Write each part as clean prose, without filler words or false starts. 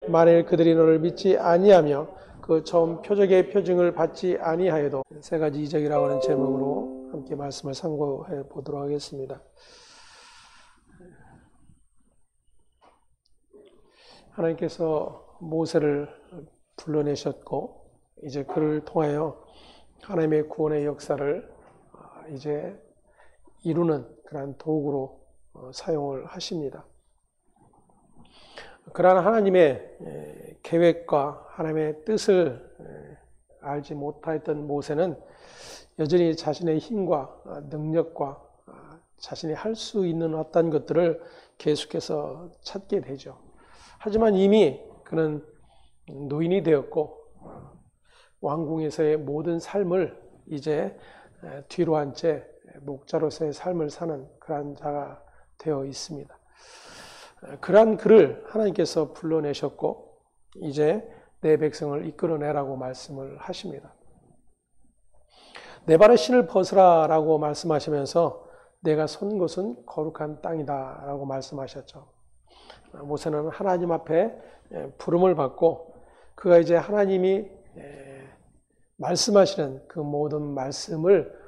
만일 그들이 너를 믿지 아니하며 그 처음 표적의 표징을 받지 아니하여도 세 가지 이적이라고 하는 제목으로 함께 말씀을 상고해 보도록 하겠습니다. 하나님께서 모세를 불러내셨고 이제 그를 통하여 하나님의 구원의 역사를 이제 이루는 그러한 도구로 사용을 하십니다. 그러나 하나님의 계획과 하나님의 뜻을 알지 못하였던 모세는 여전히 자신의 힘과 능력과 자신이 할 수 있는 어떤 것들을 계속해서 찾게 되죠. 하지만 이미 그는 노인이 되었고 왕궁에서의 모든 삶을 이제 뒤로 한 채 목자로서의 삶을 사는 그러한 자가 되어 있습니다. 그러한 그를 하나님께서 불러내셨고 이제 내 백성을 이끌어내라고 말씀을 하십니다. 내 발의 신을 벗으라라고 말씀하시면서 내가 선 곳은 거룩한 땅이다 라고 말씀하셨죠. 모세는 하나님 앞에 부름을 받고 그가 이제 하나님이 말씀하시는 그 모든 말씀을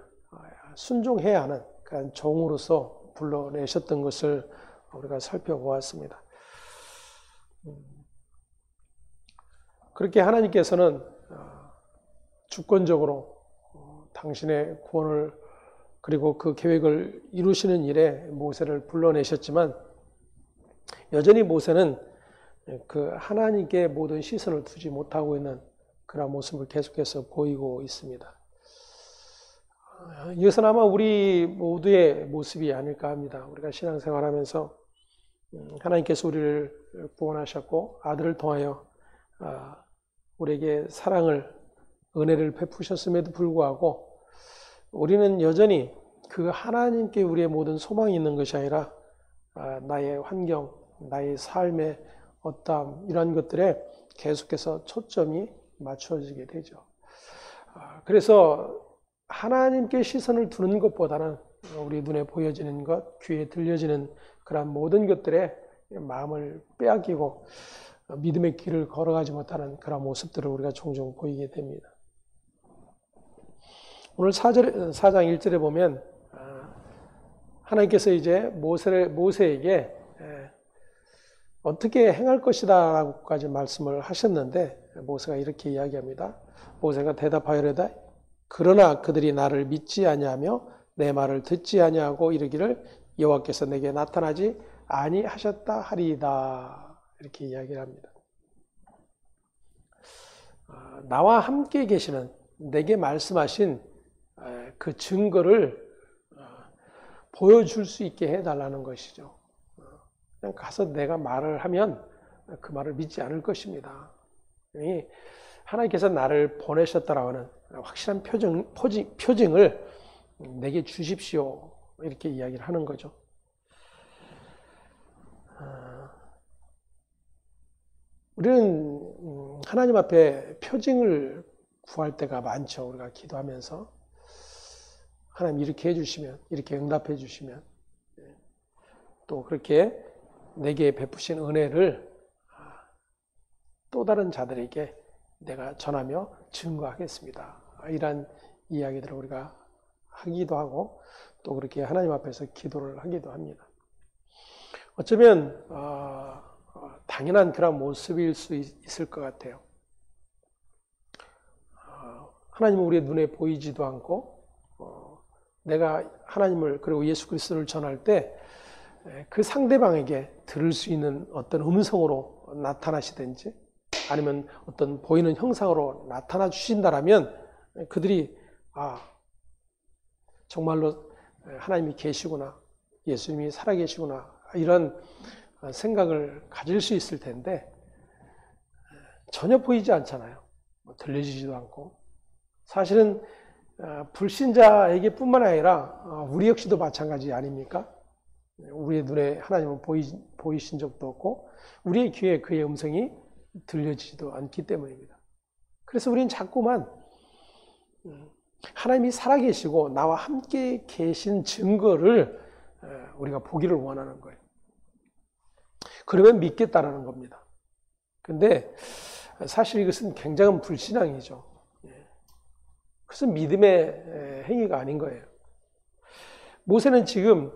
순종해야 하는 그런 종으로서 불러내셨던 것을 우리가 살펴보았습니다. 그렇게 하나님께서는 주권적으로 당신의 구원을 그리고 그 계획을 이루시는 일에 모세를 불러내셨지만 여전히 모세는 그 하나님께 모든 시선을 두지 못하고 있는 그런 모습을 계속해서 보이고 있습니다. 이것은 아마 우리 모두의 모습이 아닐까 합니다. 우리가 신앙생활하면서 하나님께서 우리를 구원하셨고 아들을 통하여 우리에게 사랑을 은혜를 베푸셨음에도 불구하고 우리는 여전히 그 하나님께 우리의 모든 소망이 있는 것이 아니라 나의 환경, 나의 삶의 어떠함 이런 것들에 계속해서 초점이 맞춰지게 되죠. 그래서 하나님께 시선을 두는 것보다는 우리 눈에 보여지는 것, 귀에 들려지는 그런 모든 것들에 마음을 빼앗기고 믿음의 길을 걸어가지 못하는 그런 모습들을 우리가 종종 보이게 됩니다. 오늘 4장 1절에 보면 하나님께서 이제 모세에게 어떻게 행할 것이다 라고까지 말씀을 하셨는데 모세가 이렇게 이야기합니다. 모세가 대답하여라다 그러나 그들이 나를 믿지 아니하며 내 말을 듣지 아니하고 이르기를 여호와께서 내게 나타나지 아니하셨다 하리이다 이렇게 이야기를 합니다. 나와 함께 계시는 내게 말씀하신 그 증거를 보여줄 수 있게 해달라는 것이죠. 그냥 가서 내가 말을 하면 그 말을 믿지 않을 것입니다. 하나님께서 나를 보내셨다라고 하는 확실한 표징을 내게 주십시오. 이렇게 이야기를 하는 거죠. 우리는 하나님 앞에 표징을 구할 때가 많죠. 우리가 기도하면서 하나님 이렇게 해주시면, 이렇게 응답해 주시면 또 그렇게 내게 베푸신 은혜를 또 다른 자들에게 내가 전하며 증거하겠습니다. 이런 이야기들을 우리가 하기도 하고 또 그렇게 하나님 앞에서 기도를 하기도 합니다. 어쩌면 당연한 그런 모습일 수 있을 것 같아요. 하나님은 우리의 눈에 보이지도 않고 내가 하나님을 그리고 예수 그리스도를 전할 때 그 상대방에게 들을 수 있는 어떤 음성으로 나타나시든지 아니면 어떤 보이는 형상으로 나타나 주신다라면 그들이 정말로 하나님이 계시구나, 예수님이 살아계시구나 이런 생각을 가질 수 있을 텐데 전혀 보이지 않잖아요. 들려지지도 않고 사실은 불신자에게 뿐만 아니라 우리 역시도 마찬가지 아닙니까? 우리의 눈에 하나님은 보이신 적도 없고 우리의 귀에 그의 음성이 들려지지도 않기 때문입니다. 그래서 우리는 자꾸만 하나님이 살아계시고 나와 함께 계신 증거를 우리가 보기를 원하는 거예요. 그러면 믿겠다라는 겁니다. 근데 사실 이것은 굉장한 불신앙이죠. 그것은 믿음의 행위가 아닌 거예요. 모세는 지금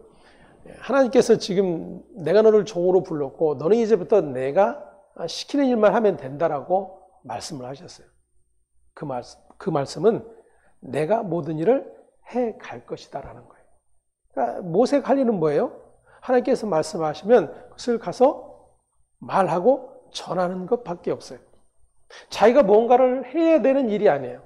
하나님께서 지금 내가 너를 종으로 불렀고 너는 이제부터 내가 시키는 일만 하면 된다라고 말씀을 하셨어요. 그 말씀은 내가 모든 일을 해 갈 것이다라는 거예요. 그러니까 모세가 할 일은 뭐예요? 하나님께서 말씀하시면 그것을 가서 말하고 전하는 것밖에 없어요. 자기가 뭔가를 해야 되는 일이 아니에요.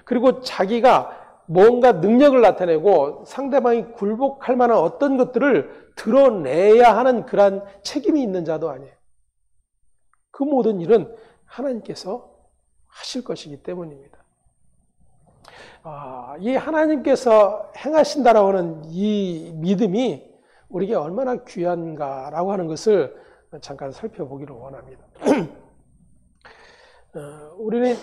그리고 자기가 뭔가 능력을 나타내고 상대방이 굴복할 만한 어떤 것들을 드러내야 하는 그러한 책임이 있는 자도 아니에요. 그 모든 일은 하나님께서 하실 것이기 때문입니다. 이 하나님께서 행하신다라고 하는 이 믿음이 우리에게 얼마나 귀한가라고 하는 것을 잠깐 살펴보기를 원합니다. 우리는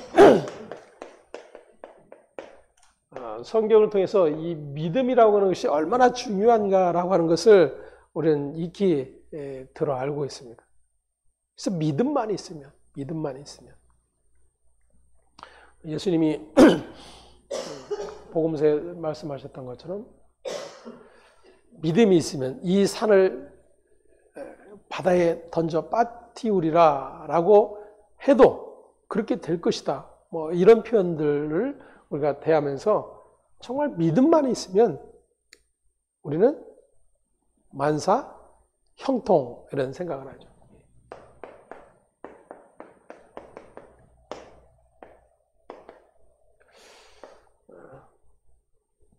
성경을 통해서 이 믿음이라고 하는 것이 얼마나 중요한가라고 하는 것을 우리는 익히 들어 알고 있습니다. 그래서 믿음만 있으면 예수님이 복음서에 말씀하셨던 것처럼 믿음이 있으면 이 산을 바다에 던져 빠뜨리우리라 라고 해도 그렇게 될 것이다. 뭐 이런 표현들을 우리가 대하면서 정말 믿음만 있으면 우리는 만사 형통 이런 생각을 하죠.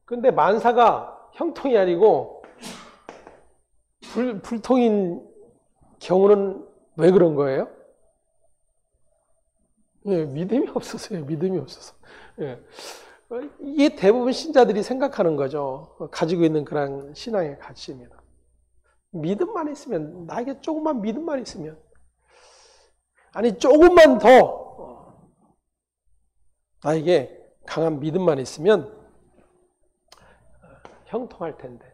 근데 만사가 형통이 아니고 불통인 경우는 왜 그런 거예요? 믿음이 없어서요. 믿음이 없어서. 이게 대부분 신자들이 생각하는 거죠. 가지고 있는 그런 신앙의 가치입니다. 믿음만 있으면, 나에게 조금만 믿음만 있으면, 아니 조금만 더 나에게 강한 믿음만 있으면 형통할 텐데.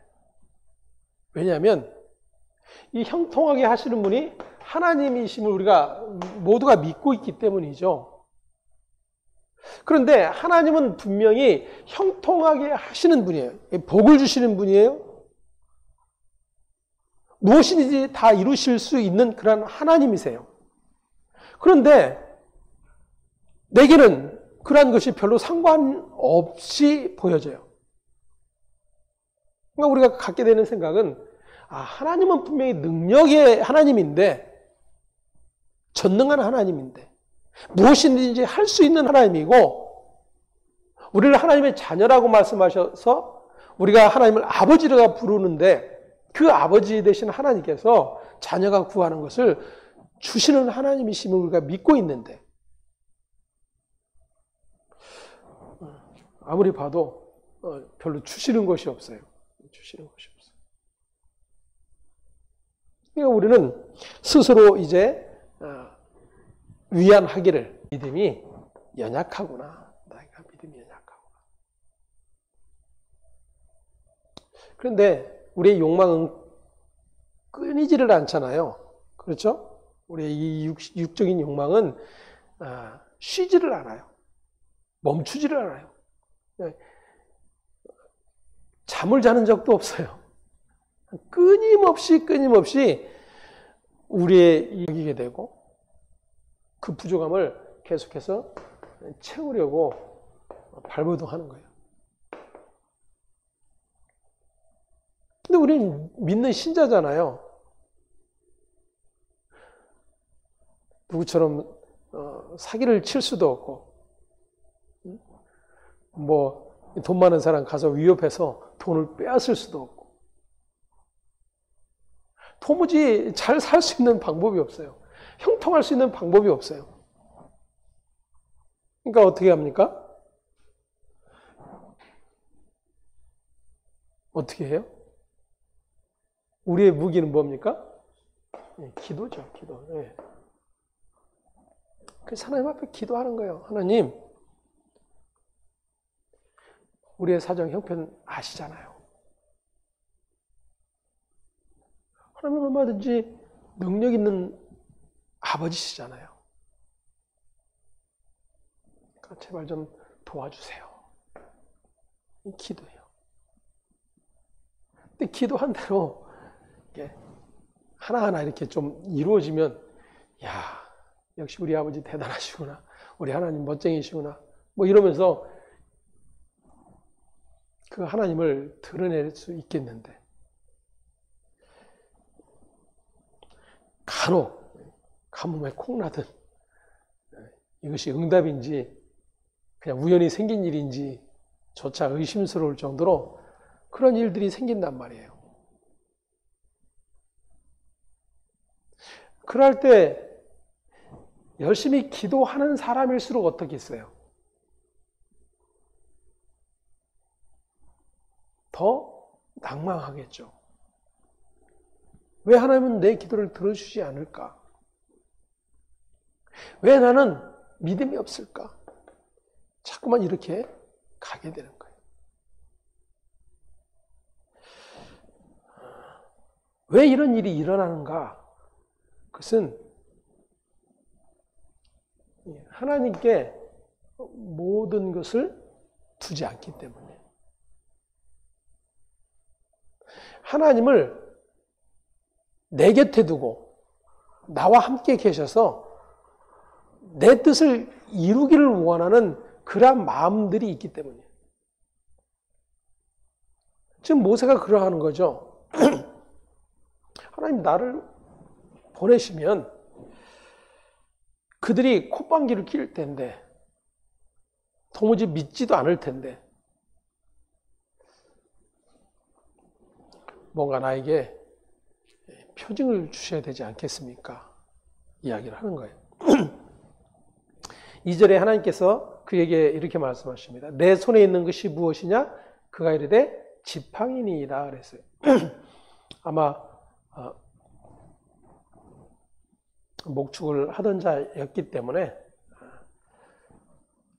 왜냐하면 이 형통하게 하시는 분이 하나님이심을 우리가 모두가 믿고 있기 때문이죠. 그런데 하나님은 분명히 형통하게 하시는 분이에요. 복을 주시는 분이에요. 무엇이든지 다 이루실 수 있는 그런 하나님이세요. 그런데 내게는 그러한 것이 별로 상관없이 보여져요. 그러니까 우리가 갖게 되는 생각은 하나님은 분명히 능력의 하나님인데, 전능한 하나님인데, 무엇이든지 할 수 있는 하나님이고, 우리를 하나님의 자녀라고 말씀하셔서 우리가 하나님을 아버지라고 부르는데, 그 아버지 되신 하나님께서 자녀가 구하는 것을 주시는 하나님이심을 우리가 믿고 있는데, 아무리 봐도 별로 주시는 것이 없어요. 주시는 것이 없어요. 그러니까 우리는 스스로 이제 위안하기를, 믿음이 연약하구나. 내가 믿음이 연약하구나. 그런데 우리의 욕망은 끊이지를 않잖아요. 그렇죠? 우리의 이 육적인 욕망은 쉬지를 않아요. 멈추지를 않아요. 잠을 자는 적도 없어요. 끊임없이 우리의 여기게 되고 그 부족함을 계속해서 채우려고 발버둥하는 거예요. 근데 우리는 믿는 신자잖아요. 누구처럼 사기를 칠 수도 없고, 뭐 돈 많은 사람 가서 위협해서 돈을 빼앗을 수도 없고, 도무지 잘 살 수 있는 방법이 없어요. 형통할 수 있는 방법이 없어요. 그러니까 어떻게 합니까? 어떻게 해요? 우리의 무기는 뭡니까? 기도죠, 기도. 그래서 하나님 앞에 기도하는 거예요. 하나님, 우리의 사정 형편 아시잖아요. 하나님 얼마든지 능력 있는 아버지시잖아요. 그러니까 제발 좀 도와주세요. 이 기도예요. 근데 기도한 대로 이게 하나하나 이렇게 좀 이루어지면, 야, 역시 우리 아버지 대단하시구나. 우리 하나님 멋쟁이시구나. 뭐 이러면서 그 하나님을 드러낼 수 있겠는데, 간혹 가뭄에 콩나듯 이것이 응답인지 그냥 우연히 생긴 일인지 조차 의심스러울 정도로 그런 일들이 생긴단 말이에요. 그럴 때 열심히 기도하는 사람일수록 어떻겠어요? 더 낭망하겠죠. 왜 하나님은 내 기도를 들어주지 않을까? 왜 나는 믿음이 없을까? 자꾸만 이렇게 가게 되는 거예요. 왜 이런 일이 일어나는가? 그것은 하나님께 모든 것을 두지 않기 때문에, 하나님을 내 곁에 두고 나와 함께 계셔서 내 뜻을 이루기를 원하는 그러한 마음들이 있기 때문이에요. 지금 모세가 그러하는 거죠. 하나님 나를 보내시면 그들이 콧방귀를 낄 텐데, 도무지 믿지도 않을 텐데, 뭔가 나에게 표징을 주셔야 되지 않겠습니까? 이야기를 하는 거예요. 2절에 하나님께서 그에게 이렇게 말씀하십니다. 내 손에 있는 것이 무엇이냐? 그가 이르되 지팡이니이다 그랬어요. 아마 목축을 하던 자였기 때문에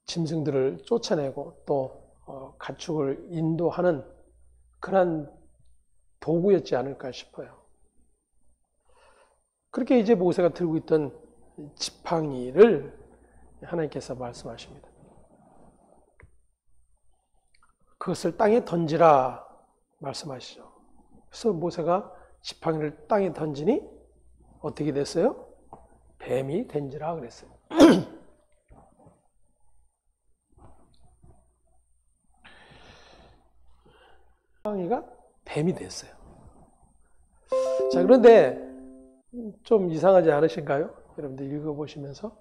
짐승들을 쫓아내고 또 가축을 인도하는 그런 도구였지 않을까 싶어요. 그렇게 이제 모세가 들고 있던 지팡이를 하나님께서 말씀하십니다. 그것을 땅에 던지라 말씀하시죠. 그래서 모세가 지팡이를 땅에 던지니 어떻게 됐어요? 뱀이 된지라 그랬어요. 지팡이가 뱀이 됐어요. 자, 그런데 좀 이상하지 않으신가요? 여러분들 읽어보시면서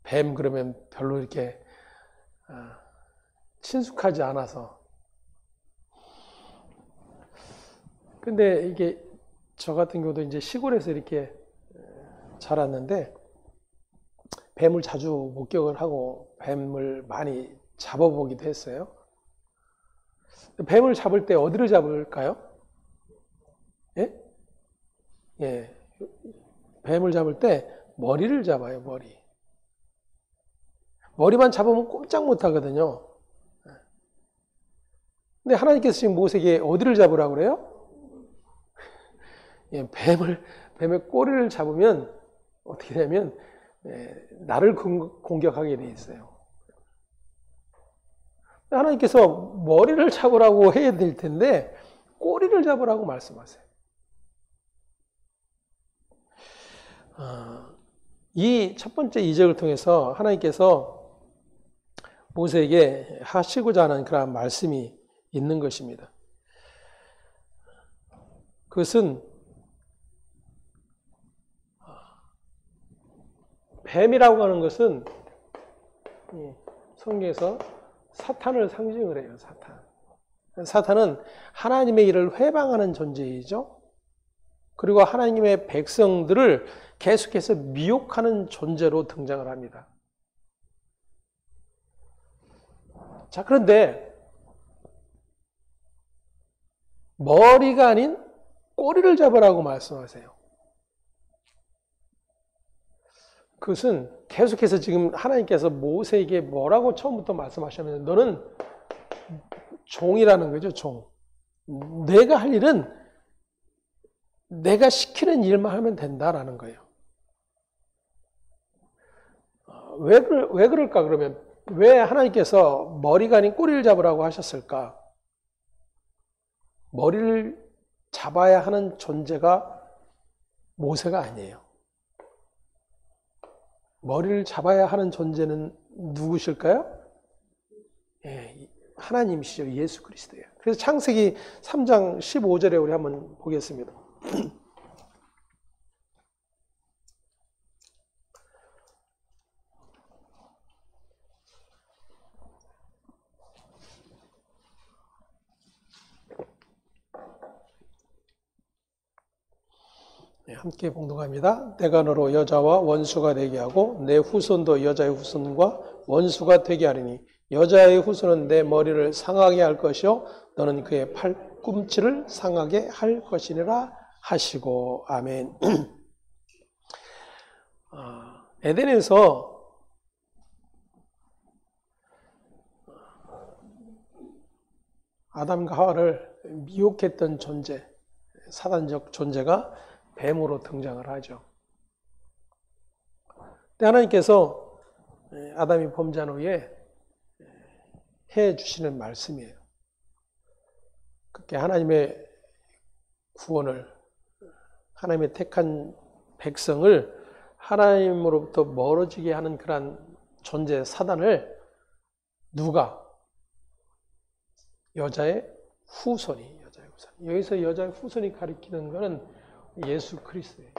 뱀 그러면 별로 이렇게 친숙하지 않아서, 근데 이게 저 같은 경우도 이제 시골에서 이렇게 자랐는데 뱀을 자주 목격을 하고 뱀을 많이 잡아보기도 했어요. 뱀을 잡을 때 어디를 잡을까요? 예? 예. 뱀을 잡을 때 머리를 잡아요, 머리. 머리만 잡으면 꼼짝 못 하거든요. 근데 하나님께서 지금 모세에게 어디를 잡으라고 그래요? 예, 뱀의 꼬리를 잡으면 어떻게 되면 나를 공격하게 돼 있어요. 하나님께서 머리를 잡으라고 해야 될 텐데 꼬리를 잡으라고 말씀하세요. 이 첫 번째 이적을 통해서 하나님께서 모세에게 하시고자 하는 그런 말씀이 있는 것입니다. 그것은 뱀이라고 하는 것은 성경에서 사탄을 상징을 해요. 사탄은 하나님의 일을 회방하는 존재이죠. 그리고 하나님의 백성들을 계속해서 미혹하는 존재로 등장을 합니다. 자, 그런데 머리가 아닌 꼬리를 잡으라고 말씀하세요. 그것은 계속해서 지금 하나님께서 모세에게 뭐라고 처음부터 말씀하셨냐면, 너는 종이라는 거죠, 종. 내가 할 일은 내가 시키는 일만 하면 된다라는 거예요. 왜 그럴까 그러면? 왜 하나님께서 머리가 아닌 꼬리를 잡으라고 하셨을까? 머리를 잡아야 하는 존재가 모세가 아니에요. 머리를 잡아야 하는 존재는 누구실까요? 예, 하나님이시죠. 예수 그리스도예요. 그래서 창세기 3장 15절에 우리 한번 보겠습니다. 네, 함께 봉독합니다. 내가 너로 여자와 원수가 되게 하고 내 후손도 여자의 후손과 원수가 되게 하리니 여자의 후손은 내 머리를 상하게 할 것이요 너는 그의 팔꿈치를 상하게 할 것이니라 하시고 아멘. 에덴에서 아담과 하와를 미혹했던 존재, 사단적 존재가 뱀으로 등장을 하죠. 근데 하나님께서 아담이 범죄한 후에 해 주시는 말씀이에요. 그렇게 하나님의 구원을, 하나님의 택한 백성을 하나님으로부터 멀어지게 하는 그러한 존재 사단을 누가? 여자의 후손이, 여자의 후손. 여기서 여자의 후손이 가리키는 것은 예수 그리스도예요.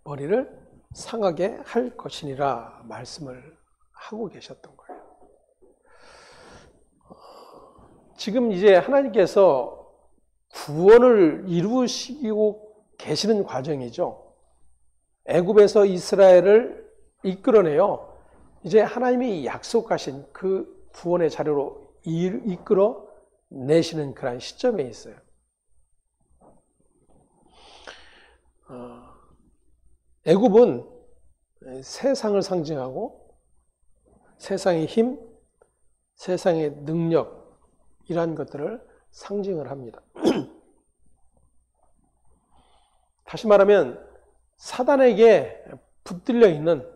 머리를 상하게 할 것이니라 말씀을 하고 계셨던 거예요. 지금 이제 하나님께서 구원을 이루시고 계시는 과정이죠. 애굽에서 이스라엘을 이끌어내요. 이제 하나님이 약속하신 그 구원의 자료로 이끌어 내시는 그런 시점에 있어요. 애굽은 세상을 상징하고 세상의 힘, 세상의 능력 이러한 것들을 상징을 합니다. 다시 말하면 사단에게 붙들려 있는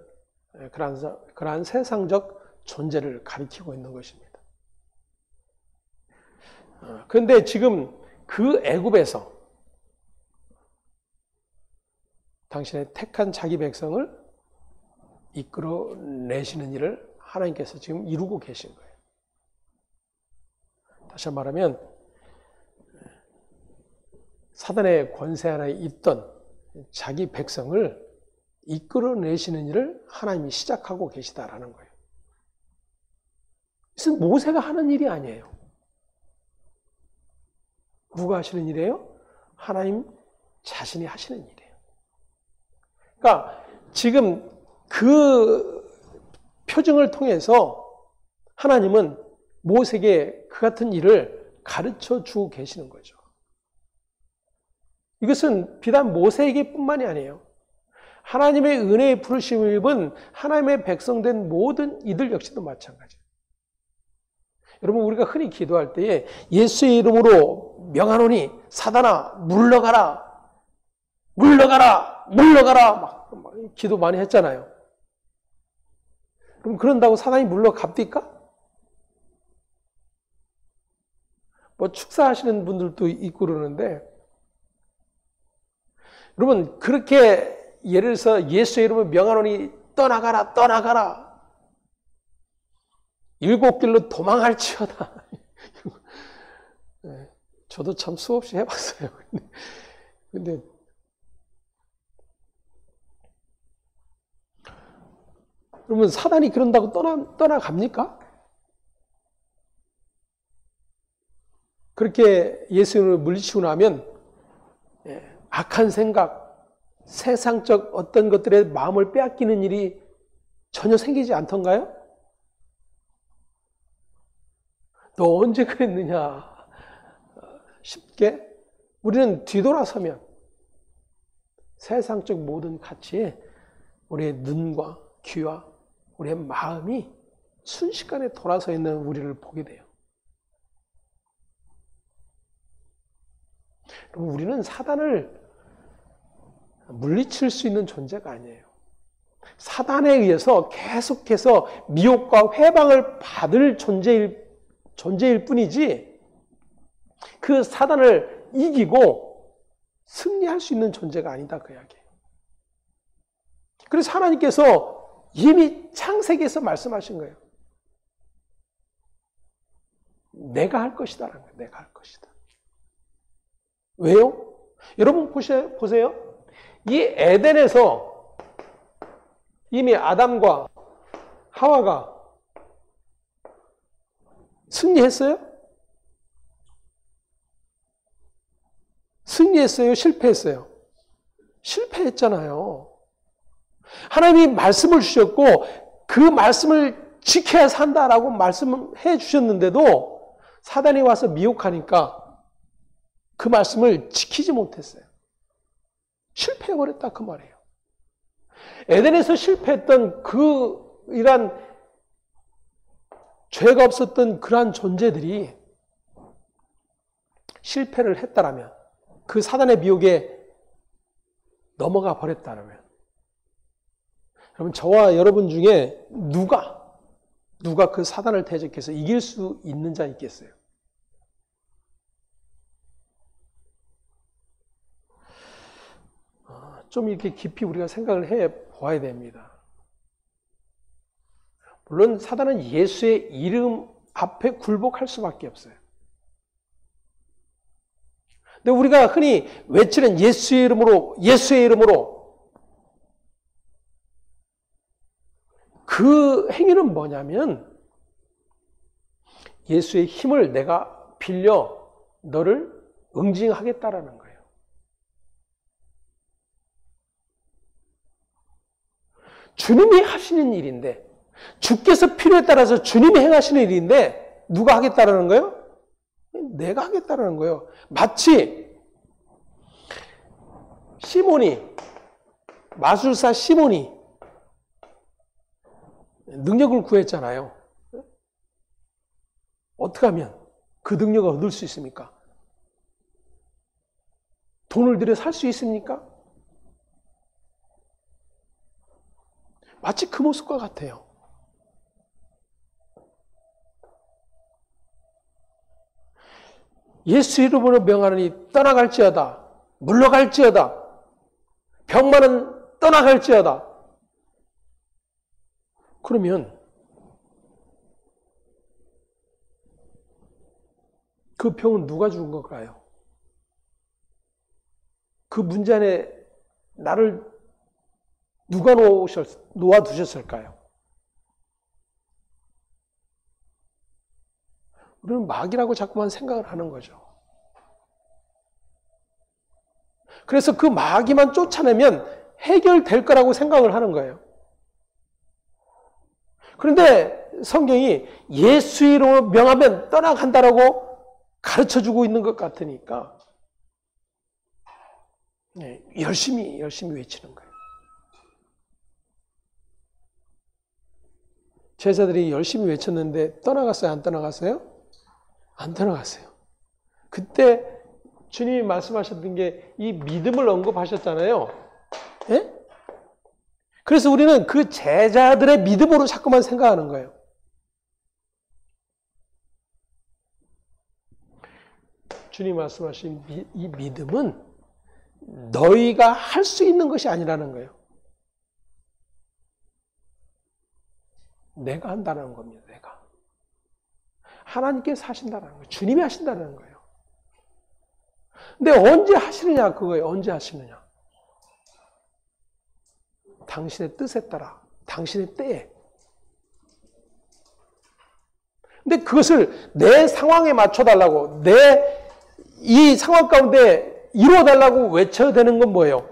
그러한 세상적 존재를 가리키고 있는 것입니다. 그런데 지금 그 애굽에서 당신의 택한 자기 백성을 이끌어내시는 일을 하나님께서 지금 이루고 계신 거예요. 다시 말하면 사단의 권세 하나에 있던 자기 백성을 이끌어내시는 일을 하나님이 시작하고 계시다라는 거예요. 이것은 모세가 하는 일이 아니에요. 누가 하시는 일이에요? 하나님 자신이 하시는 일이에요. 그러니까 지금 그 표징을 통해서 하나님은 모세에게 그 같은 일을 가르쳐 주고 계시는 거죠. 이것은 비단 모세에게 뿐만이 아니에요. 하나님의 은혜의 부르심을 입은 하나님의 백성된 모든 이들 역시도 마찬가지예요. 여러분 우리가 흔히 기도할 때에 예수의 이름으로 명하노니 사단아 물러가라 물러가라 물러가라 막 기도 많이 했잖아요. 그럼 그런다고 사단이 물러갑니까? 뭐 축사하시는 분들도 있고 그러는데 여러분 그렇게 예를 들어서 예수의 이름으로 명하노니 떠나가라 떠나가라 일곱 길로 도망할지어다. 네, 저도 참 수없이 해봤어요. 근데 그러면 사단이 그런다고 떠나갑니까? 그렇게 예수님을 물리치고 나면 악한 생각, 세상적 어떤 것들의 마음을 빼앗기는 일이 전혀 생기지 않던가요? 너 언제 그랬느냐? 쉽게 우리는 뒤돌아서면 세상적 모든 가치에 우리의 눈과 귀와 우리의 마음이 순식간에 돌아서 있는 우리를 보게 돼요. 여러분, 우리는 사단을 물리칠 수 있는 존재가 아니에요. 사단에 의해서 계속해서 미혹과 회방을 받을 존재일 뿐이지, 그 사단을 이기고 승리할 수 있는 존재가 아니다, 그 이야기예요. 그래서 하나님께서 이미 창세기에서 말씀하신 거예요. 내가 할 것이다라는 거예요. 내가 할 것이다. 왜요? 여러분 보세요. 이 에덴에서 이미 아담과 하와가 승리했어요? 승리했어요? 실패했어요? 실패했잖아요. 하나님이 말씀을 주셨고 그 말씀을 지켜야 산다라고 말씀해 주셨는데도 사단이 와서 미혹하니까 그 말씀을 지키지 못했어요. 실패해버렸다 그 말이에요. 에덴에서 실패했던 이란 죄가 없었던 그러한 존재들이 실패를 했다라면, 그 사단의 미혹에 넘어가 버렸다라면, 여러분, 저와 여러분 중에 누가 그 사단을 대적해서 이길 수 있는 자 있겠어요? 좀 이렇게 깊이 우리가 생각을 해 보아야 됩니다. 물론 사단은 예수의 이름 앞에 굴복할 수밖에 없어요. 근데 우리가 흔히 외치는 예수의 이름으로 그 행위는 뭐냐면 예수의 힘을 내가 빌려 너를 응징하겠다라는 거예요. 주님이 하시는 일인데, 주께서 필요에 따라서 주님이 행하시는 일인데 누가 하겠다라는 거예요? 내가 하겠다라는 거예요. 마치 마술사 시몬이 능력을 구했잖아요. 어떻게 하면 그 능력을 얻을 수 있습니까? 돈을 들여 살 수 있습니까? 마치 그 모습과 같아요. 예수 이름으로 명하노니 떠나갈지어다. 물러갈지어다. 병만은 떠나갈지어다. 그러면 그 병은 누가 죽은 걸까요? 그 문제 안에 나를 누가 놓아두셨을까요? 우리는 마귀라고 자꾸만 생각을 하는 거죠. 그래서 그 마귀만 쫓아내면 해결될 거라고 생각을 하는 거예요. 그런데 성경이 예수 이름으로 명하면 떠나간다라고 가르쳐주고 있는 것 같으니까 열심히 외치는 거예요. 제자들이 열심히 외쳤는데 떠나갔어요? 안 떠나갔어요? 안 떠나갔어요. 그때 주님이 말씀하셨던 게 이 믿음을 언급하셨잖아요. 예? 그래서 우리는 그 제자들의 믿음으로 자꾸만 생각하는 거예요. 주님 말씀하신 이 믿음은 너희가 할 수 있는 것이 아니라는 거예요. 내가 한다는 겁니다. 내가. 하나님께서 하신다는 거예요. 주님이 하신다는 거예요. 근데 언제 하시느냐 그거예요. 언제 하시느냐. 당신의 뜻에 따라, 당신의 때에. 근데 그것을 내 상황에 맞춰달라고, 내 이 상황 가운데 이루어달라고 외쳐야 되는 건 뭐예요?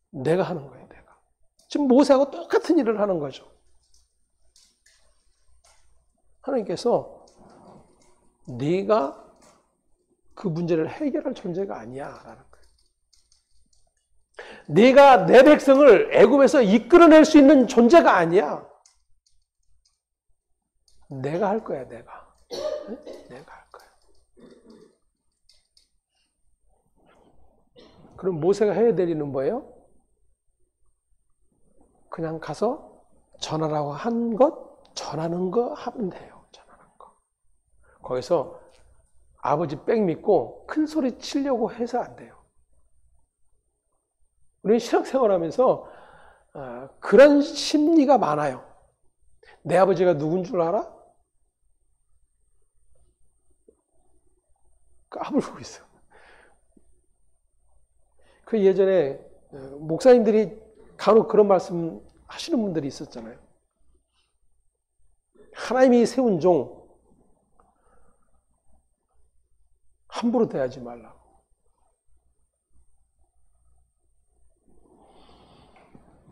내가 하는 거예요. 내가. 지금 모세하고 똑같은 일을 하는 거죠. 하나님께서 네가 그 문제를 해결할 존재가 아니야 라는 거예요. 네가 내 백성을 애굽에서 이끌어낼 수 있는 존재가 아니야. 내가 할 거야. 내가. 내가 할 거야. 그럼 모세가 해야 될 일은 뭐예요? 그냥 가서 전하라고 한 것, 전하는 거 하면 돼요. 전하는 거. 거기서 아버지 백 믿고 큰 소리 치려고 해서 안 돼요. 우리는 신앙생활하면서 그런 심리가 많아요. 내 아버지가 누군 줄 알아? 까불고 있어. 그 예전에 목사님들이 간혹 그런 말씀 하시는 분들이 있었잖아요. 하나님이 세운 종 함부로 대하지 말라고.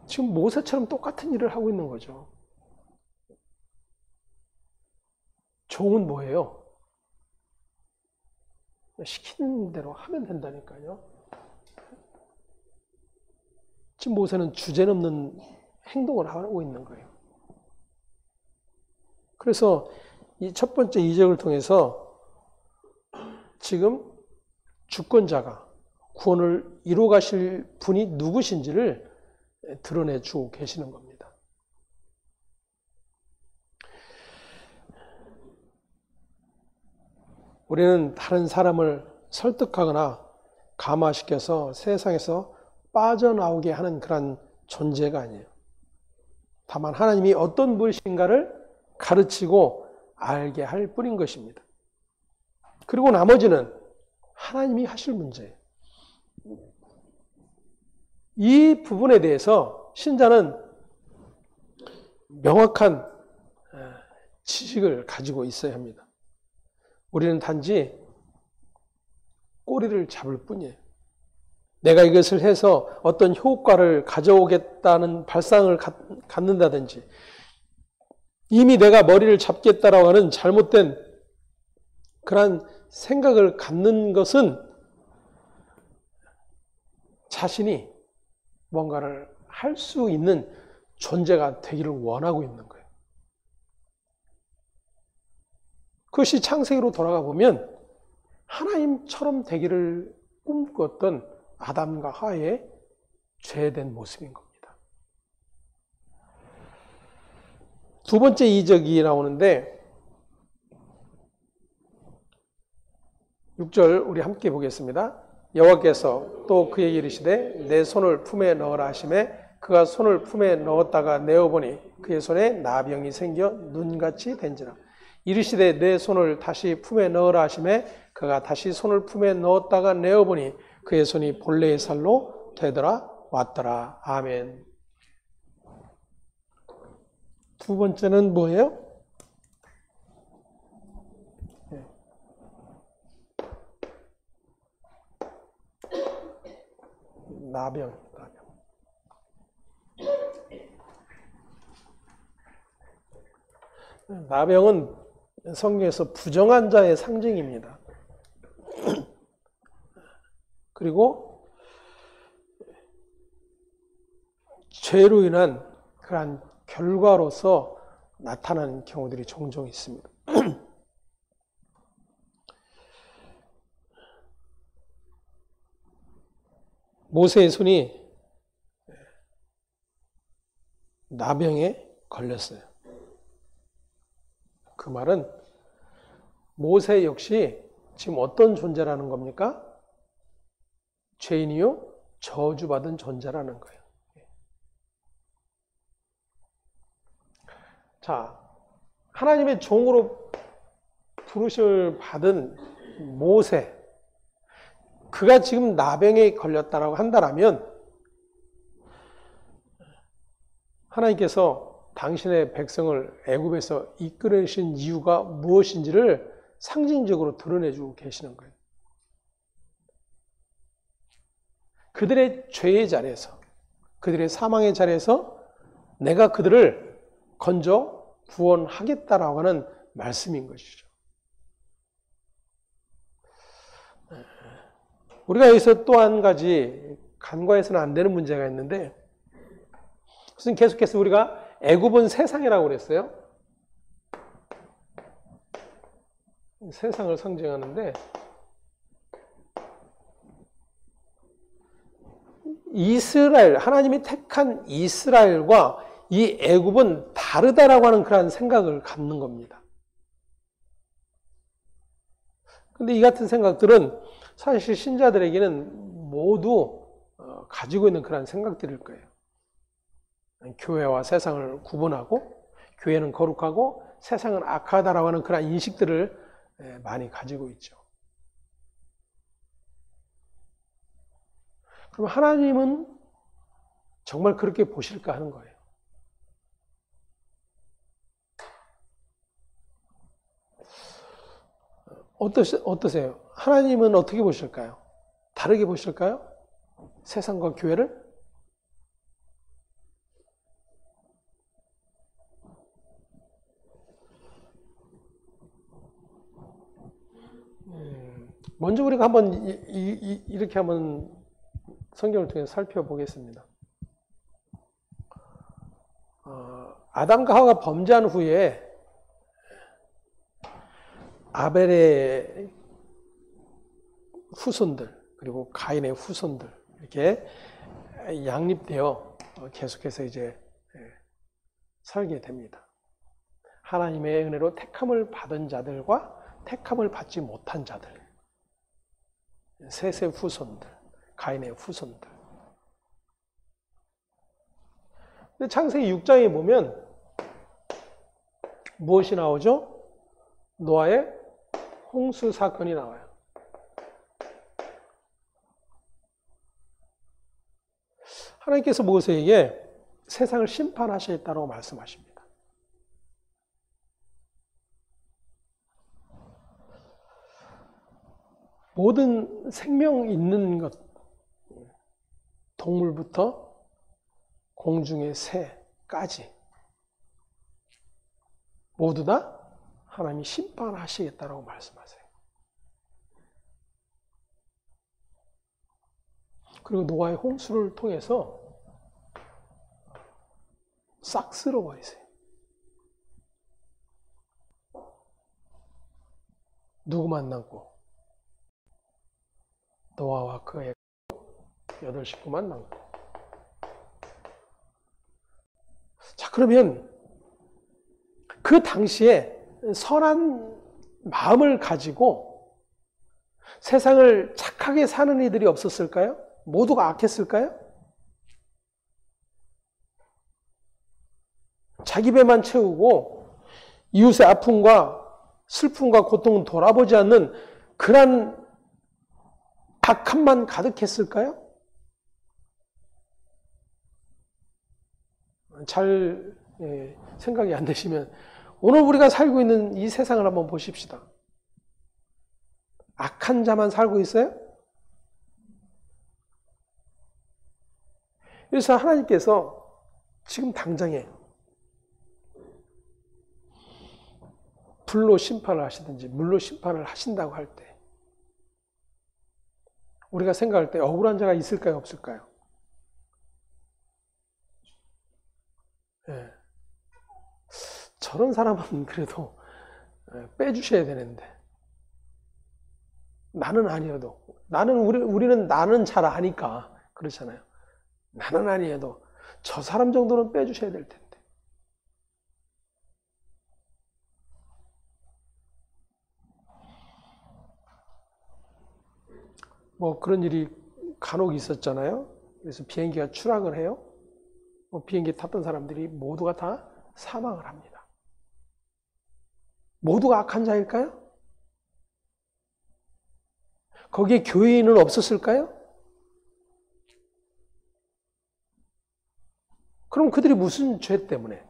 지금 모세처럼 똑같은 일을 하고 있는 거죠. 종은 뭐예요? 시키는 대로 하면 된다니까요. 지금 모세는 주제넘는 행동을 하고 있는 거예요. 그래서 이 첫 번째 이적을 통해서 지금 주권자가 구원을 이루어 가실 분이 누구신지를 드러내주고 계시는 겁니다. 우리는 다른 사람을 설득하거나 감화시켜서 세상에서 빠져나오게 하는 그런 존재가 아니에요. 다만 하나님이 어떤 분이신가를 가르치고 알게 할 뿐인 것입니다. 그리고 나머지는 하나님이 하실 문제예요. 이 부분에 대해서 신자는 명확한 지식을 가지고 있어야 합니다. 우리는 단지 꼬리를 잡을 뿐이에요. 내가 이것을 해서 어떤 효과를 가져오겠다는 발상을 갖는다든지 이미 내가 머리를 잡겠다라고 하는 잘못된 그런 생각을 갖는 것은 자신이 뭔가를 할 수 있는 존재가 되기를 원하고 있는 거예요. 그것이 창세기로 돌아가 보면 하나님처럼 되기를 꿈꿨던 아담과 하와의 죄된 모습인 겁니다. 두 번째 이적이 나오는데 6절 우리 함께 보겠습니다. 여호와께서 또 그에게 이르시되 내 손을 품에 넣으라 하시매 그가 손을 품에 넣었다가 내어보니 그의 손에 나병이 생겨 눈같이 된지라. 이르시되 내 손을 다시 품에 넣으라 하시매 그가 다시 손을 품에 넣었다가 내어보니 그의 손이 본래의 살로 되더라 왔더라. 아멘. 두 번째는 뭐예요? 나병. 나병은 성경에서 부정한 자의 상징입니다. 그리고 죄로 인한 그러한 결과로서 나타나는 경우들이 종종 있습니다. 모세의 손이 나병에 걸렸어요. 그 말은 모세 역시 지금 어떤 존재라는 겁니까? 죄인이요? 저주받은 존재라는 거예요. 자, 하나님의 종으로 부르심을 받은 모세, 그가 지금 나병에 걸렸다라고 한다면 하나님께서 당신의 백성을 애굽에서 이끌으신 이유가 무엇인지를 상징적으로 드러내주고 계시는 거예요. 그들의 죄의 자리에서, 그들의 사망의 자리에서 내가 그들을 건져 구원하겠다라고 하는 말씀인 것이죠. 우리가 여기서 또 한 가지 간과해서는 안 되는 문제가 있는데, 무슨 계속해서 우리가 애굽은 세상이라고 그랬어요. 세상을 상징하는데 이스라엘, 하나님이 택한 이스라엘과 이 애굽은 다르다라고 하는 그런 생각을 갖는 겁니다. 근데 이 같은 생각들은 사실 신자들에게는 모두 가지고 있는 그런 생각들일 거예요. 교회와 세상을 구분하고 교회는 거룩하고 세상은 악하다라고 하는 그런 인식들을 많이 가지고 있죠. 그럼 하나님은 정말 그렇게 보실까 하는 거예요. 어떠세요? 하나님은 어떻게 보실까요? 다르게 보실까요? 세상과 교회를? 먼저 우리가 한번 이렇게 한번 성경을 통해서 살펴보겠습니다. 아담과 하와가 범죄한 후에 아벨의 후손들 그리고 가인의 후손들 이렇게 양립되어 계속해서 이제 살게 됩니다. 하나님의 은혜로 택함을 받은 자들과 택함을 받지 못한 자들, 셋의 후손들, 가인의 후손들. 근데 창세기 6장에 보면 무엇이 나오죠? 노아의 홍수 사건이 나와요. 하나님께서 모세에게 세상을 심판하시겠다고 말씀하십니다. 모든 생명 있는 것, 동물부터 공중의 새까지 모두 다 하나님이 심판하시겠다고 말씀하세요. 그리고 노아의 홍수를 통해서 싹 쓸어버리세요. 누구만 남고 노아와 그의 8 식구만 남고. 자, 그러면 그 당시에 선한 마음을 가지고 세상을 착하게 사는 이들이 없었을까요? 모두가 악했을까요? 자기 배만 채우고 이웃의 아픔과 슬픔과 고통은 돌아보지 않는 그런 악함만 가득했을까요? 잘 생각이 안 되시면 오늘 우리가 살고 있는 이 세상을 한번 보십시다. 악한 자만 살고 있어요? 그래서 하나님께서 지금 당장에 불로 심판을 하시든지 물로 심판을 하신다고 할 때 우리가 생각할 때 억울한 자가 있을까요? 없을까요? 예. 저런 사람은 그래도 빼주셔야 되는데 나는 아니어도 우리는 나는 잘 아니까 그렇잖아요. 나는 아니어도 저 사람 정도는 빼주셔야 될 텐데. 뭐 그런 일이 간혹 있었잖아요. 그래서 비행기가 추락을 해요. 비행기 탔던 사람들이 모두가 다 사망을 합니다. 모두가 악한 자일까요? 거기에 교회인은 없었을까요? 그럼 그들이 무슨 죄 때문에?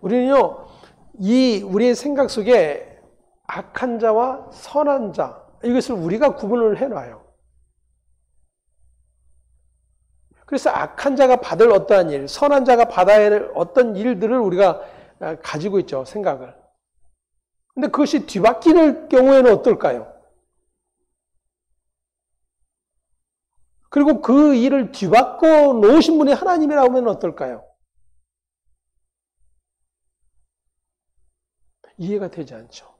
우리는요, 우리의 생각 속에 악한 자와 선한 자, 이것을 우리가 구분을 해놔요. 그래서 악한 자가 받을 어떠한 일, 선한 자가 받아야 할 어떤 일들을 우리가 가지고 있죠, 생각을. 근데 그것이 뒤바뀌는 경우에는 어떨까요? 그리고 그 일을 뒤바꿔 놓으신 분이 하나님이라고 하면 어떨까요? 이해가 되지 않죠.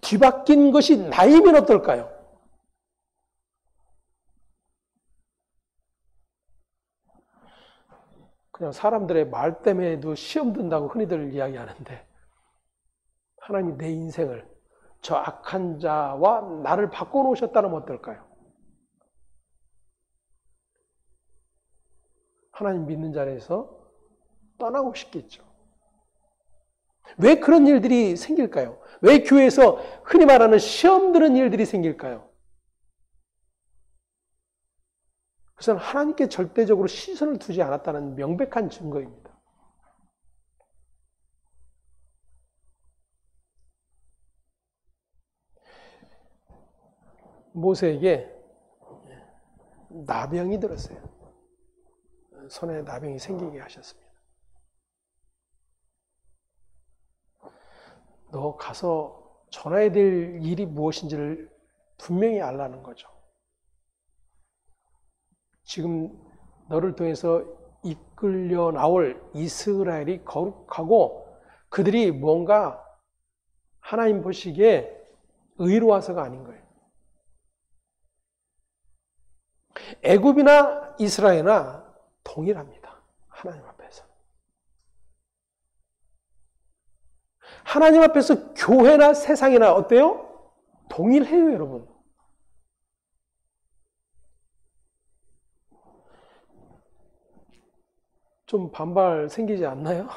뒤바뀐 것이 나이면 어떨까요? 그냥 사람들의 말 때문에도 시험 든다고 흔히들 이야기하는데 하나님이 내 인생을 저 악한 자와 나를 바꿔놓으셨다면 어떨까요? 하나님 믿는 자리에서 떠나고 싶겠죠. 왜 그런 일들이 생길까요? 왜 교회에서 흔히 말하는 시험 드는 일들이 생길까요? 그것은 하나님께 절대적으로 시선을 두지 않았다는 명백한 증거입니다. 모세에게 나병이 들었어요. 손에 나병이 생기게 하셨습니다. 너 가서 전해야 될 일이 무엇인지를 분명히 알라는 거죠. 지금 너를 통해서 이끌려 나올 이스라엘이 거룩하고 그들이 뭔가 하나님 보시기에 의로워서가 아닌 거예요. 애굽이나 이스라엘이나 동일합니다. 하나님 앞에서. 하나님 앞에서 교회나 세상이나 어때요? 동일해요, 여러분. 좀 반발 생기지 않나요?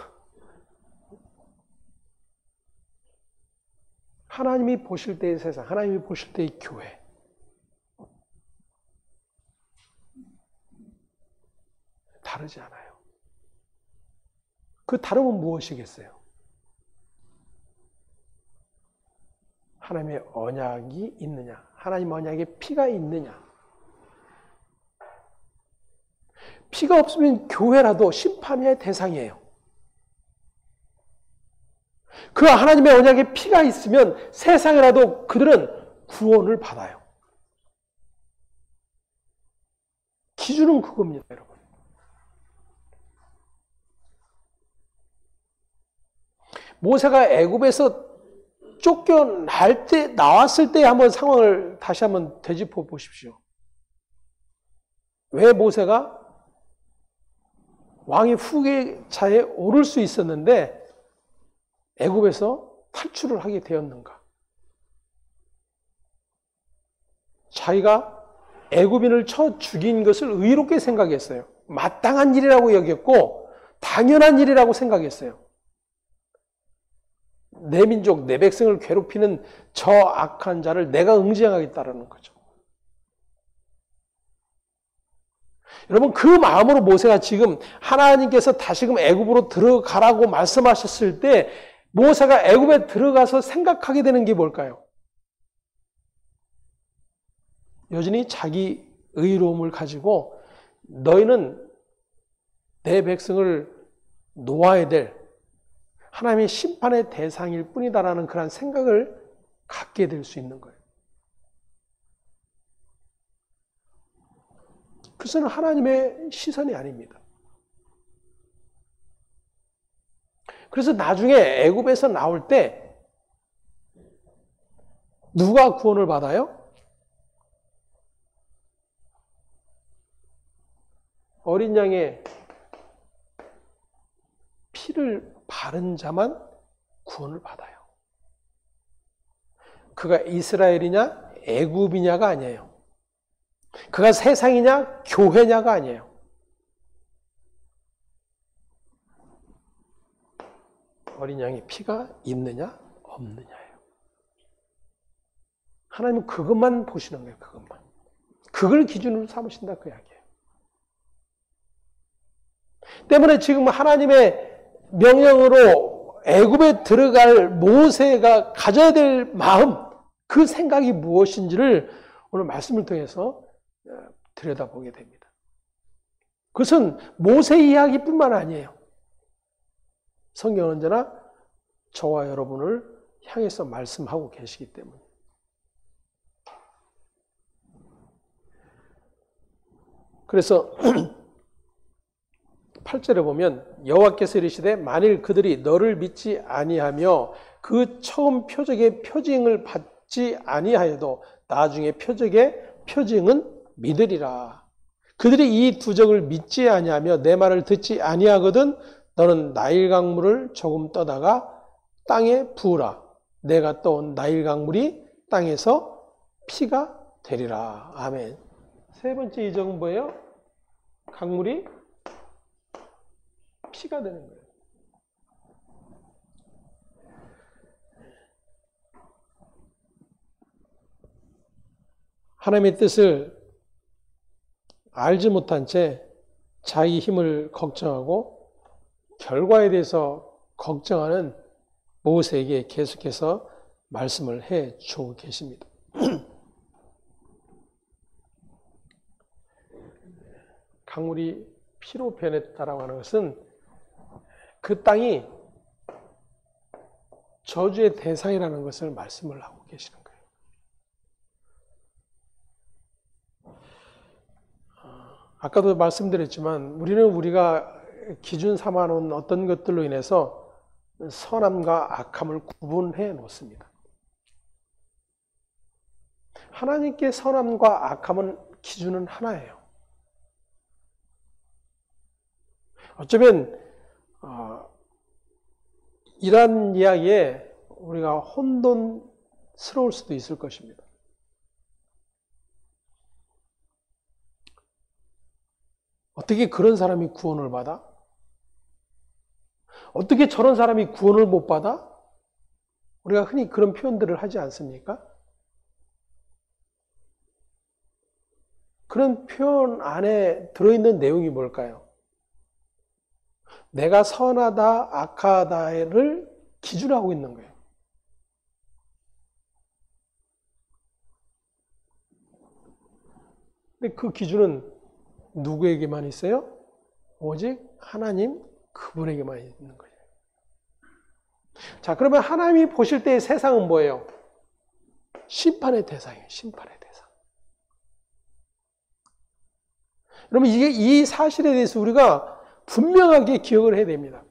하나님이 보실 때의 세상, 하나님이 보실 때의 교회. 다르지 않아요. 그 다름은 무엇이겠어요? 하나님의 언약이 있느냐? 하나님 언약의 피가 있느냐? 피가 없으면 교회라도 심판의 대상이에요. 그 하나님의 언약의 피가 있으면 세상이라도 그들은 구원을 받아요. 기준은 그겁니다, 여러분. 모세가 애굽에서 나왔을 때 한번 상황을 다시 한번 되짚어 보십시오. 왜 모세가 왕의 후계자에 오를 수 있었는데 애굽에서 탈출을 하게 되었는가? 자기가 애굽인을 쳐 죽인 것을 의롭게 생각했어요. 마땅한 일이라고 여겼고 당연한 일이라고 생각했어요. 내 민족, 내 백성을 괴롭히는 저 악한 자를 내가 응징하겠다라는 거죠. 여러분, 그 마음으로 모세가 지금 하나님께서 다시금 애굽으로 들어가라고 말씀하셨을 때 모세가 애굽에 들어가서 생각하게 되는 게 뭘까요? 여전히 자기 의로움을 가지고 너희는 내 백성을 놓아야 될 하나님의 심판의 대상일 뿐이다라는 그런 생각을 갖게 될 수 있는 거예요. 그것은 하나님의 시선이 아닙니다. 그래서 나중에 애굽에서 나올 때 누가 구원을 받아요? 어린 양의 피를 바른 자만 구원을 받아요. 그가 이스라엘이냐 애굽이냐가 아니에요. 그가 세상이냐 교회냐가 아니에요. 어린 양의 피가 있느냐 없느냐예요. 하나님은 그것만 보시는 거예요. 그것만. 그걸 기준으로 삼으신다 그 이야기예요. 때문에 지금 하나님의 명령으로 애굽에 들어갈 모세가 가져야 될 마음, 그 생각이 무엇인지를 오늘 말씀을 통해서 들여다보게 됩니다. 그것은 모세 이야기뿐만 아니에요. 성경은 언제나 저와 여러분을 향해서 말씀하고 계시기 때문에. 그래서 8절에 보면 여호와께서 이르시되 만일 그들이 너를 믿지 아니하며 그 처음 표적의 표징을 받지 아니하여도 나중에 표적의 표징은 믿으리라. 그들이 이 두적을 믿지 아니하며 내 말을 듣지 아니하거든 너는 나일 강물을 조금 떠다가 땅에 부으라. 내가 떠온 나일 강물이 땅에서 피가 되리라. 아멘. 세 번째 이적은 뭐예요? 강물이 피가 되는 거예요. 하나님의 뜻을 알지 못한 채 자기 힘을 걱정하고 결과에 대해서 걱정하는 모세에게 계속해서 말씀을 해 주고 계십니다. 강물이 피로 변했다라고 하는 것은 그 땅이 저주의 대상이라는 것을 말씀을 하고 계시는 거예요. 아까도 말씀드렸지만 우리가 기준 삼아놓은 어떤 것들로 인해서 선함과 악함을 구분해 놓습니다. 하나님께 선함과 악함은 기준은 하나예요. 어쩌면 이런 이야기에 우리가 혼돈스러울 수도 있을 것입니다. 어떻게 그런 사람이 구원을 받아? 어떻게 저런 사람이 구원을 못 받아? 우리가 흔히 그런 표현들을 하지 않습니까? 그런 표현 안에 들어있는 내용이 뭘까요? 내가 선하다, 악하다를 기준하고 있는 거예요. 근데 그 기준은 누구에게만 있어요? 오직 하나님 그분에게만 있는 거예요. 자, 그러면 하나님이 보실 때의 세상은 뭐예요? 심판의 대상이에요. 심판의 대상. 여러분, 이 사실에 대해서 우리가 분명하게 기억을 해야 됩니다.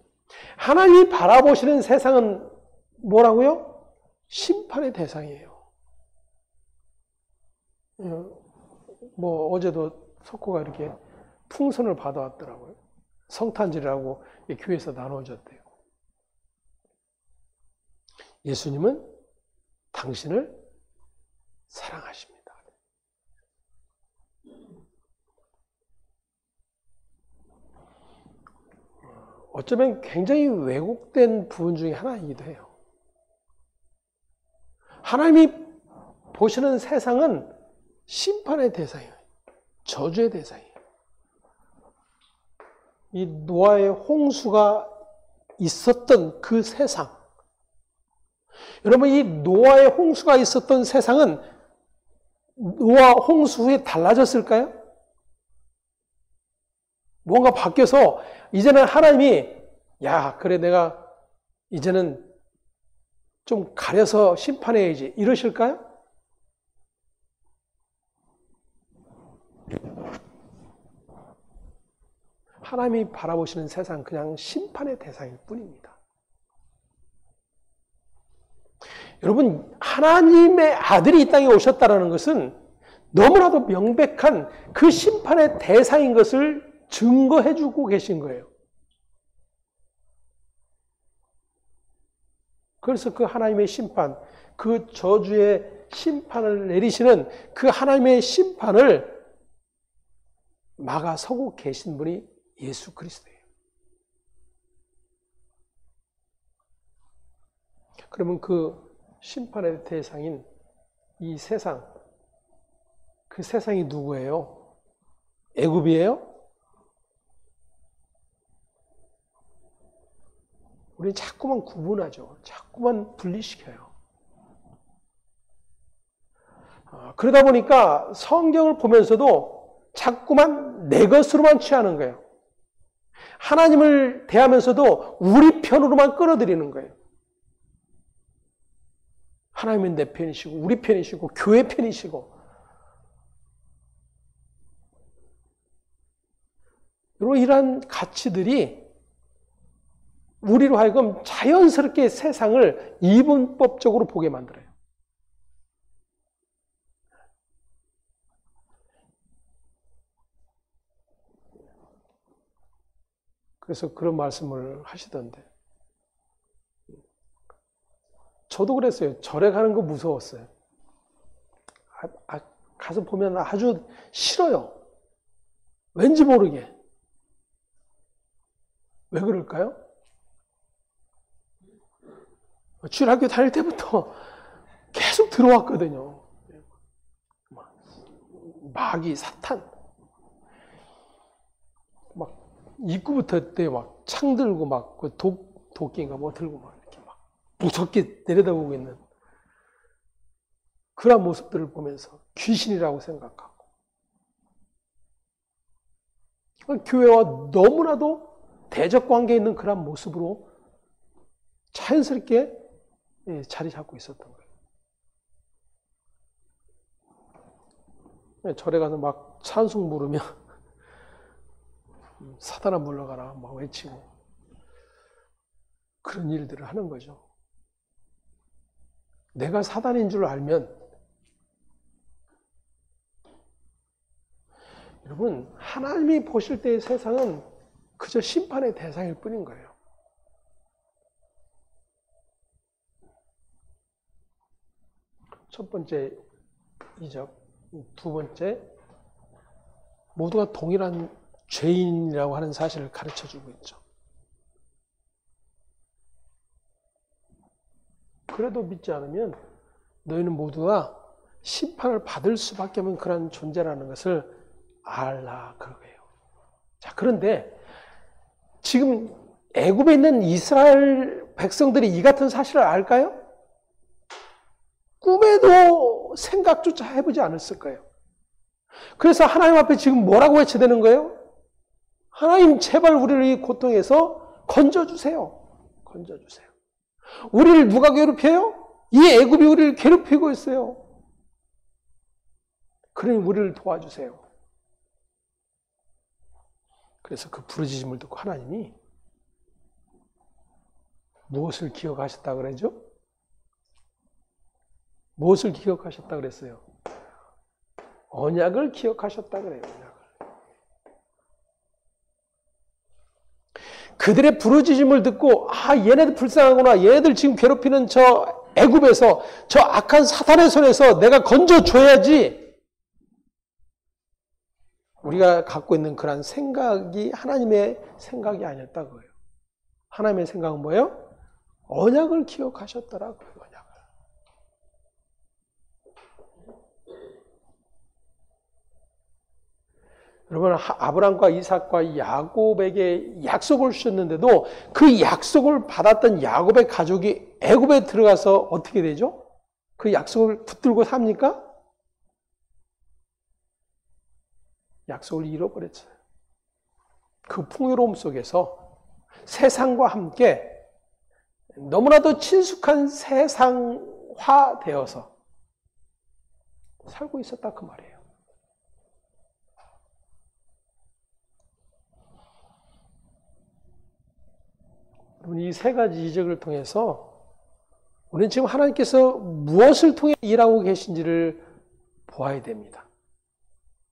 하나님이 바라보시는 세상은 뭐라고요? 심판의 대상이에요. 어제도 석호가 이렇게 풍선을 받아왔더라고요. 성탄절이라고 교회에서 나눠줬대요. 예수님은 당신을 사랑하십니다. 어쩌면 굉장히 왜곡된 부분 중에 하나이기도 해요. 하나님이 보시는 세상은 심판의 대상이에요. 저주의 대상이에요. 이 노아의 홍수가 있었던 그 세상. 여러분, 이 노아의 홍수가 있었던 세상은 노아 홍수 후에 달라졌을까요? 뭔가 바뀌어서 이제는 하나님이 그래 내가 이제는 좀 가려서 심판해야지 이러실까요? 하나님이 바라보시는 세상 그냥 심판의 대상일 뿐입니다. 여러분, 하나님의 아들이 이 땅에 오셨다는 것은 너무나도 명백한 그 심판의 대상인 것을 증거해 주고 계신 거예요. 그래서 그 하나님의 심판, 그 저주의 심판을 내리시는 그 하나님의 심판을 막아서고 계신 분이 예수 그리스도예요. 그러면 그 심판의 대상인 이 세상, 그 세상이 누구예요? 애굽이에요? 우리는 자꾸만 구분하죠. 자꾸만 분리시켜요. 그러다 보니까 성경을 보면서도 자꾸만 내 것으로만 취하는 거예요. 하나님을 대하면서도 우리 편으로만 끌어들이는 거예요. 하나님은 내 편이시고 우리 편이시고 교회 편이시고. 여러분, 여러분, 이러한 가치들이 우리로 하여금 자연스럽게 세상을 이분법적으로 보게 만들어요. 그래서 그런 말씀을 하시던데, 저도 그랬어요. 절에 가는 거 무서웠어요. 가서 보면 아주 싫어요. 왠지 모르게. 왜 그럴까요? 주일학교 다닐 때부터 계속 들어왔거든요. 마귀, 사탄. 막 입구부터 때 막 창 들고 막 그 도끼인가 뭐 들고 막 이렇게 막 무섭게 내려다보고 있는 그런 모습들을 보면서 귀신이라고 생각하고, 교회와 너무나도 대적 관계에 있는 그런 모습으로 자연스럽게 자리 잡고 있었던 거예요. 절에 가서 막 찬송 부르며 사단아 물러가라 막 외치고 그런 일들을 하는 거죠. 내가 사단인 줄 알면, 여러분, 하나님이 보실 때의 세상은 그저 심판의 대상일 뿐인 거예요. 첫 번째 이적, 두 번째, 모두가 동일한 죄인이라고 하는 사실을 가르쳐주고 있죠. 그래도 믿지 않으면 너희는 모두가 심판을 받을 수밖에 없는 그런 존재라는 것을 알라, 그러게요. 자, 그런데 지금 애굽에 있는 이스라엘 백성들이 이 같은 사실을 알까요? 꿈에도 생각조차 해보지 않았을 거예요. 그래서 하나님 앞에 지금 뭐라고 외쳐대는 거예요? 하나님, 제발 우리를 이 고통에서 건져주세요. 건져주세요. 우리를 누가 괴롭혀요? 이 애굽이 우리를 괴롭히고 있어요. 그러니 우리를 도와주세요. 그래서 그 부르짖음을 듣고 하나님이 무엇을 기억하셨다 그러죠? 무엇을 기억하셨다 그랬어요? 언약을 기억하셨다 그래요. 언약을. 그들의 부르짖음을 듣고, 얘네들 불쌍하구나, 얘네들 지금 괴롭히는 저 애굽에서, 저 악한 사탄의 손에서 내가 건져줘야지. 우리가 갖고 있는 그런 생각이 하나님의 생각이 아니었다 그거예요. 하나님의 생각은 뭐예요? 언약을 기억하셨더라고요. 언약을. 여러분, 아브람과 이삭과 야곱에게 약속을 주셨는데도 그 약속을 받았던 야곱의 가족이 애굽에 들어가서 어떻게 되죠? 그 약속을 붙들고 삽니까? 약속을 잃어버렸어요. 그 풍요로움 속에서 세상과 함께 너무나도 친숙한 세상화 되어서 살고 있었다 그 말이에요. 이 세 가지 이적을 통해서 우리는 지금 하나님께서 무엇을 통해 일하고 계신지를 보아야 됩니다.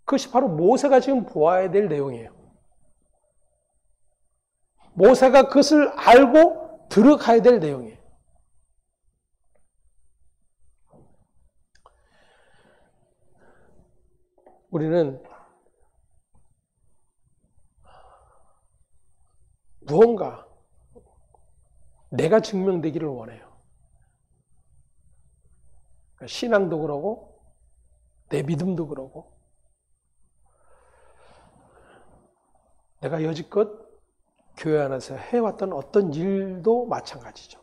그것이 바로 모세가 지금 보아야 될 내용이에요. 모세가 그것을 알고 들어가야 될 내용이에요. 우리는 무언가 내가 증명되기를 원해요. 신앙도 그러고 내 믿음도 그러고 내가 여지껏 교회 안에서 해왔던 어떤 일도 마찬가지죠.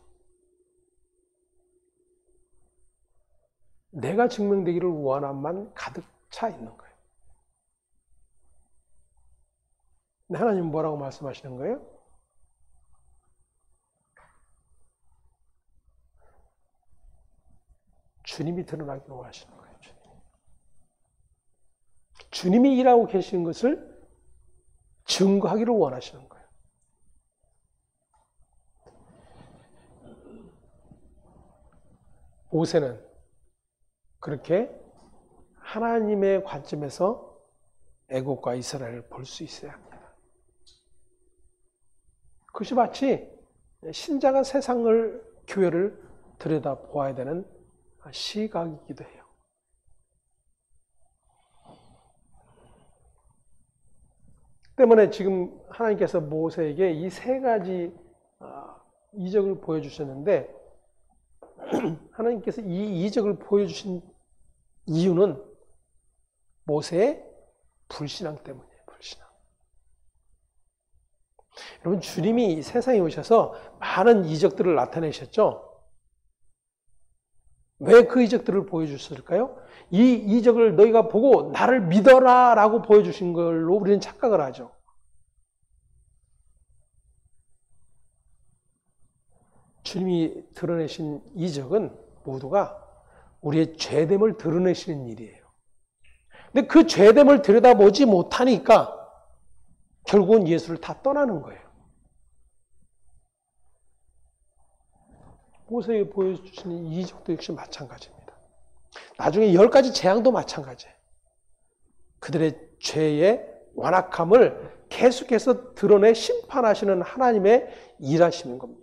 내가 증명되기를 원함만 가득 차 있는 거예요. 근데 하나님은 뭐라고 말씀하시는 거예요? 주님이 드러나기를 원하시는 거예요. 주님이 일하고 계시는 것을 증거하기를 원하시는 거예요. 모세는 그렇게 하나님의 관점에서 애국과 이스라엘을 볼 수 있어야 합니다. 그것이 마치 신자가 세상을, 교회를 들여다보아야 되는 시각이기도 해요. 때문에 지금 하나님께서 모세에게 이 세 가지 이적을 보여주셨는데, 하나님께서 이 이적을 보여주신 이유는 모세의 불신앙 때문이에요. 불신앙. 여러분, 주님이 세상에 오셔서 많은 이적들을 나타내셨죠? 왜 그 이적들을 보여주셨을까요? 이 이적을 너희가 보고 나를 믿어라 라고 보여주신 걸로 우리는 착각을 하죠. 주님이 드러내신 이적은 모두가 우리의 죄됨을 드러내시는 일이에요. 근데 그 죄됨을 들여다보지 못하니까 결국은 예수를 다 떠나는 거예요. 모세에 보여주시는 이적도 역시 마찬가지입니다. 나중에 10가지 재앙도 마찬가지예요. 그들의 죄의 완악함을 계속해서 드러내 심판하시는 하나님의 일하시는 겁니다.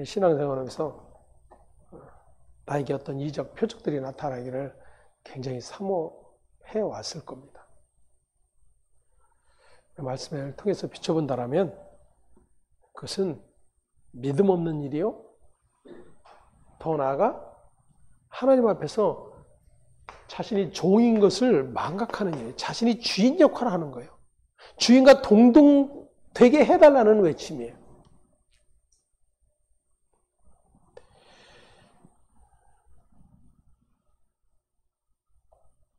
신앙생활하면서 나에게 어떤 이적, 표적들이 나타나기를 굉장히 사모해 왔을 겁니다. 말씀을 통해서 비춰본다라면 그것은 믿음 없는 일이요, 더 나아가 하나님 앞에서 자신이 종인 것을 망각하는 일이에요. 자신이 주인 역할을 하는 거예요. 주인과 동등 되게 해달라는 외침이에요.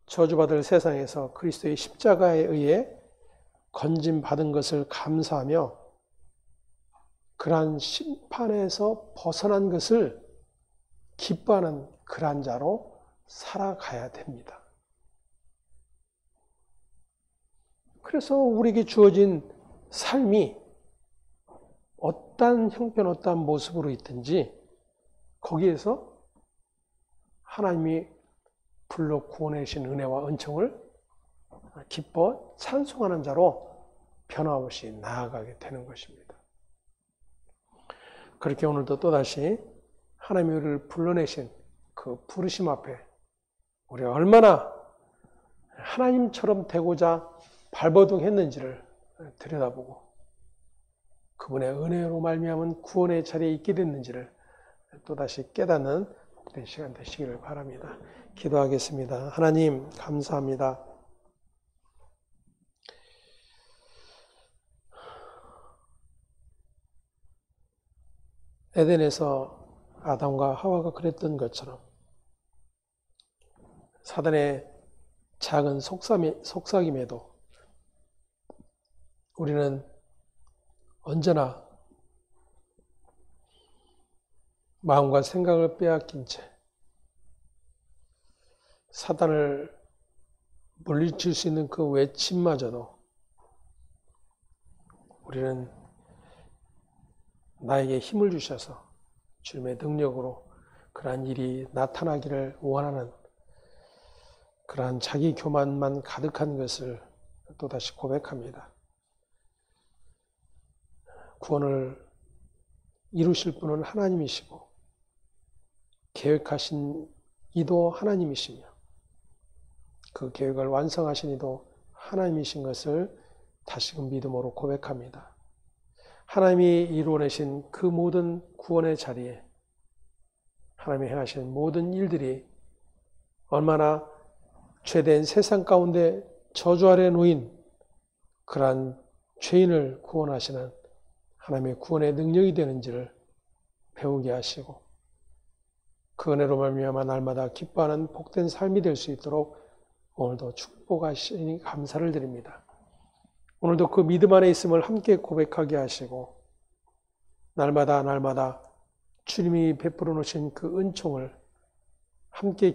저주받을 세상에서 그리스도의 십자가에 의해 건짐받은 것을 감사하며 그러한 심판에서 벗어난 것을 기뻐하는 그러한 자로 살아가야 됩니다. 그래서 우리에게 주어진 삶이 어떠한 형편, 어떠한 모습으로 있든지 거기에서 하나님이 불러 구원해주신 은혜와 은총을 기뻐 찬송하는 자로 변함없이 나아가게 되는 것입니다. 그렇게 오늘도 또다시 하나님이 우리를 불러내신 그 부르심 앞에 우리가 얼마나 하나님처럼 되고자 발버둥했는지를 들여다보고 그분의 은혜로 말미암은 구원의 자리에 있게 됐는지를 또다시 깨닫는 복된 시간 되시기를 바랍니다. 기도하겠습니다. 하나님 감사합니다. 에덴에서 아담과 하와가 그랬던 것처럼 사단의 작은 속삭임에도 우리는 언제나 마음과 생각을 빼앗긴 채 사단을 물리칠 수 있는 그 외침마저도 우리는 나에게 힘을 주셔서 주님의 능력으로 그러한 일이 나타나기를 원하는 그러한 자기 교만만 가득한 것을 또다시 고백합니다. 구원을 이루실 분은 하나님이시고 계획하신 이도 하나님이시며 그 계획을 완성하신 이도 하나님이신 것을 다시금 믿음으로 고백합니다. 하나님이 이루어내신 그 모든 구원의 자리에 하나님이 행하시는 모든 일들이 얼마나 죄된 세상 가운데 저주 아래 놓인 그러한 죄인을 구원하시는 하나님의 구원의 능력이 되는지를 배우게 하시고 그 은혜로 말미암아 날마다 기뻐하는 복된 삶이 될 수 있도록 오늘도 축복하시니 감사를 드립니다. 오늘도 그 믿음 안에 있음을 함께 고백하게 하시고 날마다 주님이 베풀어 놓으신 그 은총을 함께